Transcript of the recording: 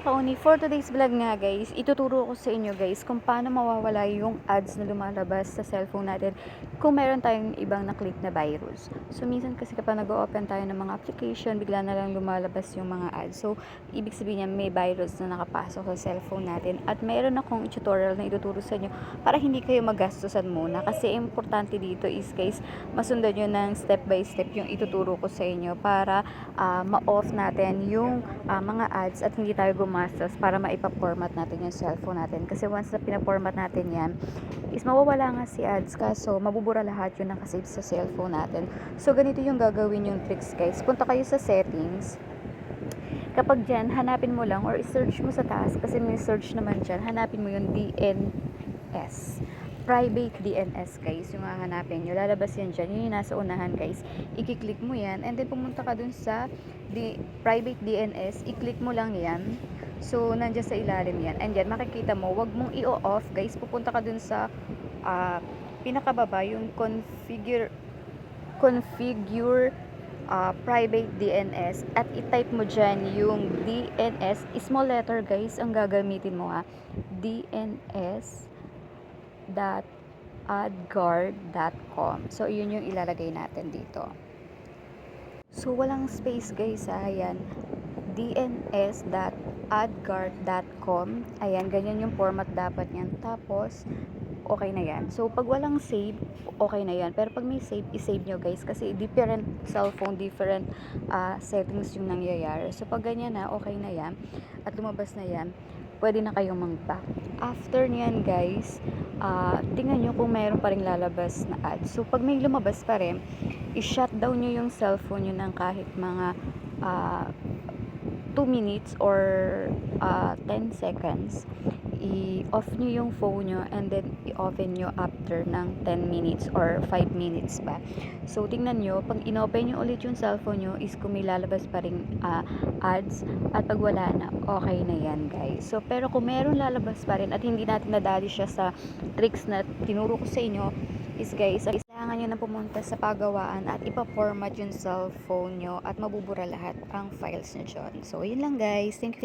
mga kauni, for today's vlog nga guys, ituturo ko sa inyo guys kung paano mawawala yung ads na lumalabas sa cellphone natin kung meron tayong ibang na-click na virus. So minsan kasi kapag nag-open tayo ng mga application, bigla na lang lumalabas yung mga ads. So ibig sabihin niya may virus na nakapasok sa cellphone natin, at meron akong tutorial na ituturo sa inyo para hindi kayo magastusan muna, kasi importante dito is guys, masundan nyo ng step by step yung ituturo ko sa inyo para ma-off natin yung mga ads at hindi tayo gumastos para maipa-format natin yung cellphone natin. Kasi once na pina-format natin yan, is mawawala nga si ads, kaso mabubura lahat yung nakasave sa cellphone natin. So ganito yung gagawin yung tricks guys. Punta kayo sa settings. Kapag dyan, hanapin mo lang or search mo sa taas, kasi may search naman dyan, hanapin mo yung DNS. Private DNS guys, yung hahanapin nyo, lalabas yan dyan, yun yung nasa unahan guys, i-click mo yan, and then pumunta ka dun sa private DNS, i-click mo lang yan, so nandiyan sa ilalim yan, and yan makikita mo, wag mong i-off guys, pupunta ka dun sa pinakababa, yung configure private DNS, at i-type mo dyan yung DNS, small letter guys ang gagamitin mo DNS .adguard.com. So yun yung ilalagay natin dito. So walang space guys, ayan, dns.adguard.com. Ayan, ganyan yung format dapat niyan. Tapos okay na yan. So pag walang save, okay na yan. Pero pag may save, i-save nyo guys, kasi different cellphone, different settings yung nangyayari. So pag ganyan na, okay na yan at lumabas na yan, pwede na kayong mag-back. After niyan guys, tingnan nyo kung mayroon pa rin lalabas na ads. So pag may lumabas pa rin, i-shutdown nyo yung cellphone nyo ng kahit mga 2 minutes or 10 seconds. I-off nyo yung phone nyo, and then i-open nyo after ng 10 minutes or 5 minutes ba. So tingnan nyo, pag in-open nyo ulit yung cellphone nyo is kung may lalabas pa rin ads, at pag wala na, okay na yan guys. So pero kung meron lalabas pa rin at hindi natin nadali siya sa tricks na tinuro ko sa inyo, is guys, kailangan nyo na pumunta sa pagawaan at ipa-format yung cellphone nyo, at mabubura lahat ang files nyo dyan. So yun lang guys, thank you.